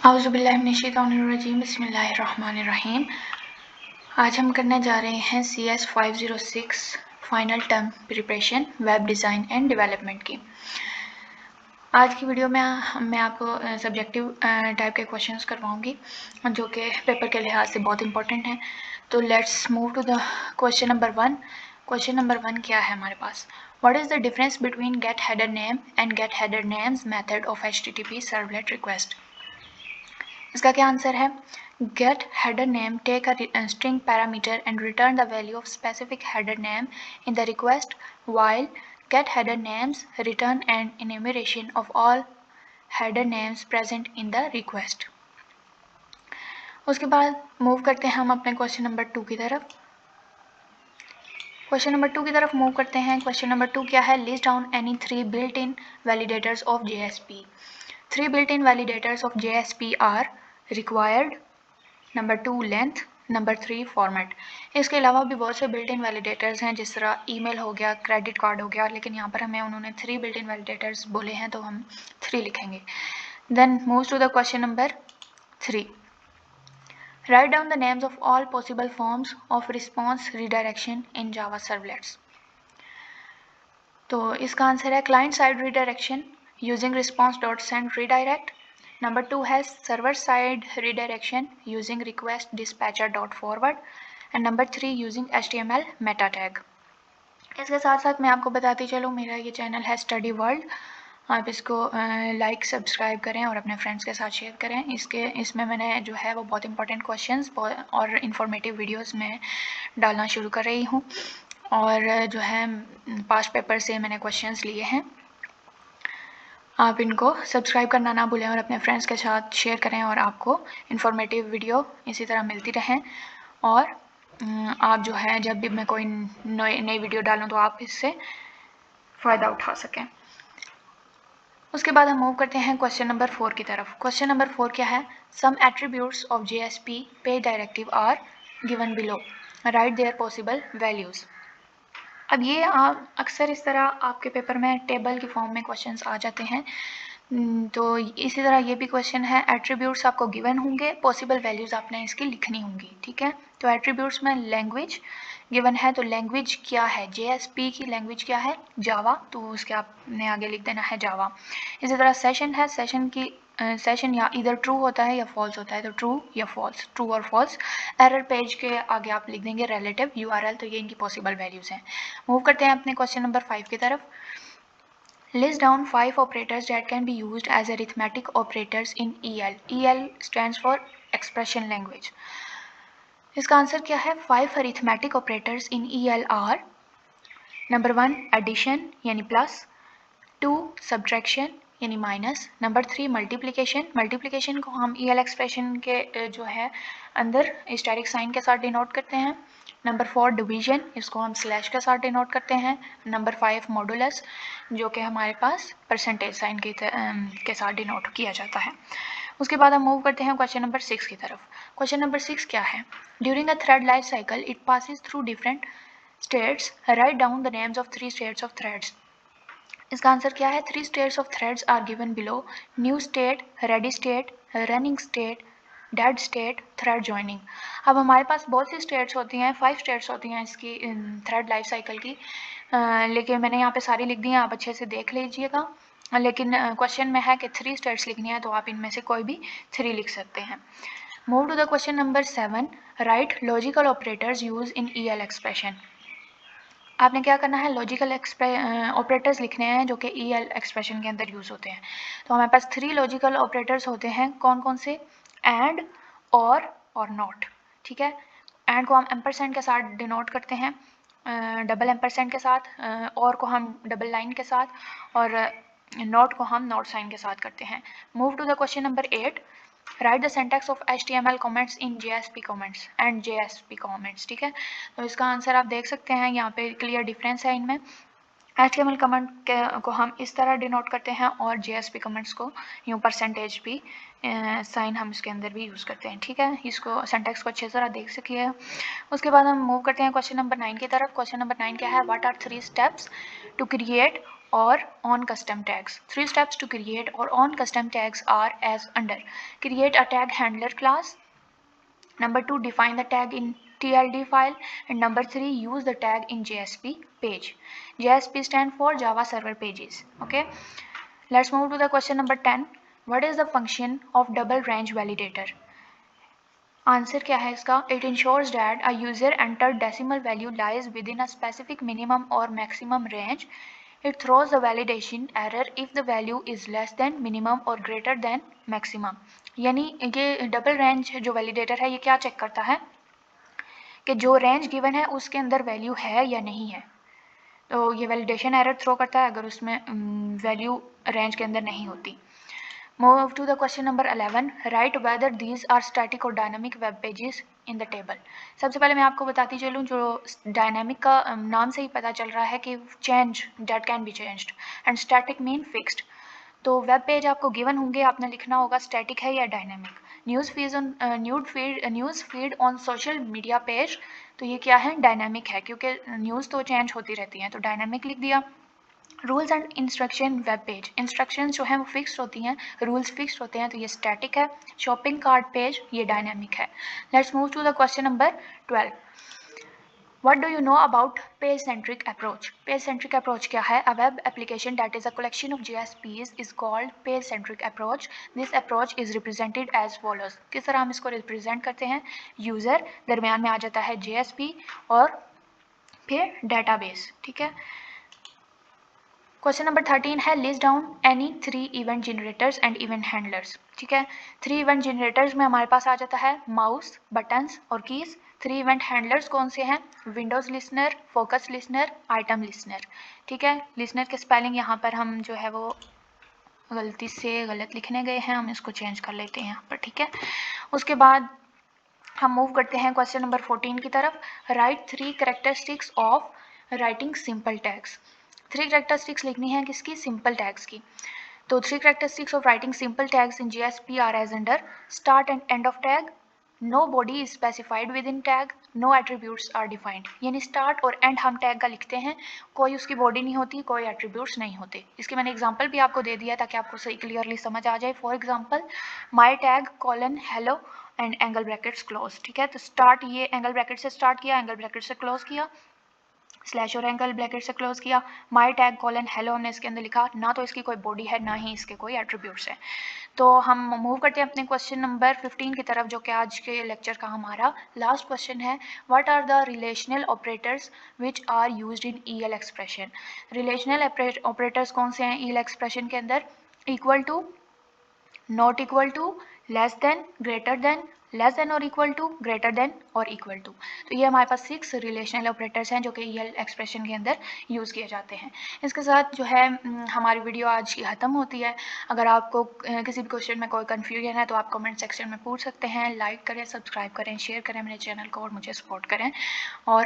औज़ुबिल्लाहिमिनश्शैतानिर्रजीम बिस्मिल्लाहिर्रहमानिर्रहीम। आज हम करने जा रहे हैं CS 506 final term preparation web design and development की। आज की वीडियो में मैं आपको सब्जेक्टिव टाइप के क्वेश्चंस करवाऊंगी जो कि पेपर के लिहाज से बहुत इंपॉर्टेंट हैं। तो let's move to the question number 1। Question number 1 क्या है हमारे पास? What is the difference between get header name and get header names method of HTTP servlet request? इसका क्या आंसर है? Get header name take a string parameter and return the value of specific header name in the request, while get header names return an enumeration of all header names present in the request. उसके बाद move करते हैं हम अपने question number 2 की तरफ। Question number 2 की तरफ मूव करते हैं। क्वेश्चन नंबर 2 क्या है? List down any 3 built in validators of JSP. 3 built in validators of JSP are required, number 2 length, number 3 format. इसके अलावा भी बहुत से बिल्ट इन वैलिडेटर्स हैं, जिस तरह ईमेल हो गया, क्रेडिट कार्ड हो गया, लेकिन यहाँ पर हमें उन्होंने 3 बिल्ट इन वैलिडेटर्स बोले हैं तो हम 3 लिखेंगे। Then move to the question number 3। Write down the names of all possible forms of response redirection in Java servlets. तो इसका आंसर है client side redirection using response dot send redirect. Number 2 has server-side redirection using request dispatcher.forward and number 3 using HTML meta tag. इसके साथ साथ मैं आपको बताती चलूँ, मेरा ये चैनल है स्टडी वर्ल्ड। आप इसको लाइक सब्सक्राइब करें और अपने फ्रेंड्स के साथ शेयर करें। इसमें मैंने जो है वो बहुत इंपॉर्टेंट क्वेश्चंस और इन्फॉर्मेटिव वीडियोस में डालना शुरू कर रही हूँ, और जो है पास्ट पेपर से मैंने क्वेश्चंस लिए हैं। आप इनको सब्सक्राइब करना ना भूलें और अपने फ्रेंड्स के साथ शेयर करें, और आपको इन्फॉर्मेटिव वीडियो इसी तरह मिलती रहें, और आप जो है जब भी मैं कोई नई वीडियो डालूं तो आप इससे फ़ायदा उठा सकें। उसके बाद हम मूव करते हैं क्वेश्चन नंबर 4 की तरफ। क्वेश्चन नंबर 4 क्या है? Some attributes of JSP page directive are given below, write their possible values. अब ये आप अक्सर इस तरह आपके पेपर में टेबल की फॉर्म में क्वेश्चंस आ जाते हैं। तो इसी तरह ये भी क्वेश्चन है, एट्रीब्यूट्स आपको गिवन होंगे, पॉसिबल वैल्यूज़ आपने इसकी लिखनी होंगी, ठीक है। तो एट्रीब्यूट्स में लैंग्वेज गिवन है, तो लैंग्वेज क्या है? JSP की लैंग्वेज क्या है? जावा, तो उसके आपने आगे लिख देना है जावा। इसी तरह सेशन है, सेशन की सेशन या इधर ट्रू होता है या फॉल्स होता है, तो ट्रू या फॉल्स, ट्रू और फॉल्स। एरर पेज के आगे आप लिख देंगे रिलेटिव URL, तो ये इनकी पॉसिबल वैल्यूज़ हैं। मूव करते हैं अपने क्वेश्चन नंबर 5 की तरफ। List down 5 operators that can be used as arithmetic operators in EL. EL stands for expression language. इसका आंसर क्या है? 5 arithmetic operators in EL are number 1 addition यानी प्लस, 2 subtraction यानी माइनस, नंबर 3 मल्टीप्लिकेशन। मल्टीप्लिकेशन को हम EL expression के जो है अंदर स्टैटिक साइन के साथ डिनोट करते हैं। नंबर 4 डिवीजन, इसको हम स्लैश के साथ डिनोट करते हैं। नंबर 5 मॉडुलस, जो कि हमारे पास परसेंटेज साइन के साथ डिनोट किया जाता है। उसके बाद हम मूव करते हैं क्वेश्चन नंबर 6 की तरफ। क्वेश्चन नंबर 6 क्या है? During a thread life cycle it passes through different states, write down the names of 3 states of threads. इसका आंसर क्या है? 3 states of threads are given below, new state, ready state, running state, dead state, thread joining. अब हमारे पास बहुत सी states होती हैं, 5 states होती हैं इसकी थ्रेड लाइफ साइकिल की, लेकिन मैंने यहाँ पे सारी लिख दी हैं, आप अच्छे से देख लीजिएगा। लेकिन क्वेश्चन में है कि 3 स्टेट्स लिखनी है, तो आप इनमें से कोई भी 3 लिख सकते हैं। Move to the question number 7। Write logical operators use in EL expression. आपने क्या करना है? लॉजिकल ऑपरेटर्स लिखने हैं जो कि EL एक्सप्रेशन के अंदर यूज़ होते हैं। तो हमारे पास 3 लॉजिकल ऑपरेटर्स होते हैं, कौन कौन से? एंड, और नॉट, ठीक है। एंड को हम एम्परसेंड के साथ डिनोट करते हैं, डबल एम्परसेंड के साथ, और को हम डबल लाइन के साथ, और नॉट को हम नॉट साइन के साथ करते हैं। Move to the question number 8। Write the syntax of HTML comments in JSP comments and JSP comments, ठीक है। तो इसका आंसर आप देख सकते हैं, यहाँ पे क्लियर डिफरेंस है इनमें। HTML कमेंट को हम इस तरह डिनोट करते हैं, और JSP कमेंट्स को यूँ परसेंटेज भी साइन हम इसके अंदर भी यूज़ करते हैं, ठीक है। इसको सिंटैक्स को अच्छे तरह देख सकिए। उसके बाद हम मूव करते हैं क्वेश्चन नंबर 9 की तरफ। क्वेश्चन नंबर 9 क्या है? What are 3 steps to create or on custom tags. 3 steps to create or on custom tags are as under. Create a tag handler class. Number 2, define the tag in TLD file. And number 3, use the tag in JSP page. JSP stand for Java Server Pages. Okay. Let's move to the question number 10. What is the function of double range validator? Answer क्या है इसका? It ensures that a user entered decimal value lies within a specific minimum or maximum range. It throws the validation error if the value is less than minimum or greater than maximum. यानी ये double range जो validator है ये क्या check करता है कि जो रेंज गिवन है उसके अंदर वैल्यू है या नहीं है. तो ये वैलिडेशन एरर थ्रो करता है अगर उसमें वैल्यू रेंज के अंदर नहीं होती. Move to the question number 11. Write whether these are static or dynamic web pages in the table. सबसे पहले मैं आपको बताती चलूँ जो डायनामिक का नाम से ही पता चल रहा है कि change that can be changed and static mean fixed. तो वेब पेज आपको गिवन होंगे, आपने लिखना होगा स्टैटिक है या dynamic. News feed on social media page, तो ये क्या है? डायनामिक है क्योंकि न्यूज़ तो चेंज होती रहती हैं, तो डायनामिक लिख दिया. Rules and instruction web page, instructions जो हैं वो फिक्स होती हैं, रूल्स फिक्स होते हैं, तो ये स्टैटिक है. शॉपिंग कार्ट पेज ये डायनामिक है. Let's move to the question number 12. What do you know about page-centric approach? Page-centric approach क्या है? A web application that is a collection of JSPs is called page-centric approach. This approach is represented as follows. किस तरह हम इसको represent करते हैं? User, दरमियान में आ जाता है JSP और फिर डेटाबेस. ठीक है. क्वेश्चन नंबर 13 है list down any 3 event generators and event handlers. ठीक है. 3 इवेंट जनरेटर्स में हमारे पास आ जाता है माउस, बटन्स और कीज. 3 इवेंट हैंडलर्स कौन से हैं? Windows listener, focus listener, item listener. ठीक है. लिसनर के स्पेलिंग यहाँ पर हम जो है वो गलती से गलत लिखने गए हैं, हम इसको चेंज कर लेते हैं यहाँ पर. ठीक है. उसके बाद हम मूव करते हैं क्वेश्चन नंबर 14 की तरफ. Write 3 characteristics of writing simple tags. 3 characteristics लिखनी है किसकी? सिंपल टैग्स की. तो 3 characteristics of writing simple tags in JSP are as under. Start and end of tag, no body is specified within tag, no attributes are defined. यानी start और end हम tag का लिखते हैं, कोई उसकी बॉडी नहीं होती, कोई एट्रीब्यूट्स नहीं होते. इसके मैंने एग्जांपल भी आपको दे दिया ताकि आपको सही क्लियरली समझ आ जाए. For example my tag colon hello and angle brackets close. ठीक है. तो स्टार्ट ये एंगल ब्रैकेट से स्टार्ट किया, एंगल ब्रैकेट से क्लोज किया, स्लैश और एंगल ब्रैकेट से क्लोज किया. माई टैग कॉलन हेलो हमने इसके अंदर लिखा, ना तो इसकी कोई बॉडी है ना ही इसके कोई एट्रीब्यूट्स है. तो हम मूव करते हैं अपने क्वेश्चन नंबर 15 की तरफ जो कि आज के लेक्चर का हमारा लास्ट क्वेश्चन है. What are the relational operators which are used in EL expression. Relational operators कौन से हैं EL एक्सप्रेशन के अंदर? Equal to, not equal to, less than, greater than, less than और इक्वल टू, ग्रेटर देन और equal to. तो ये हमारे पास 6 रिलेशनल ऑपरेटर्स हैं जो कि EL एक्सप्रेशन के अंदर यूज़ किए जाते हैं. इसके साथ जो है हमारी वीडियो आज की ख़त्म होती है. अगर आपको किसी भी क्वेश्चन में कोई कन्फ्यूजन है तो आप कमेंट सेक्शन में पूछ सकते हैं. लाइक करें, सब्सक्राइब करें, शेयर करें मेरे चैनल को और मुझे सपोर्ट करें, और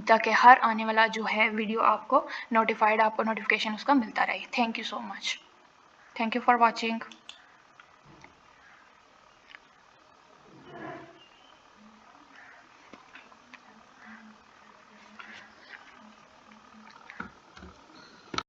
ताकि हर आने वाला जो है वीडियो आपको नोटिफाइड, आपको नोटिफिकेशन उसका मिलता रहे. Thank you so much. Thank you for watching.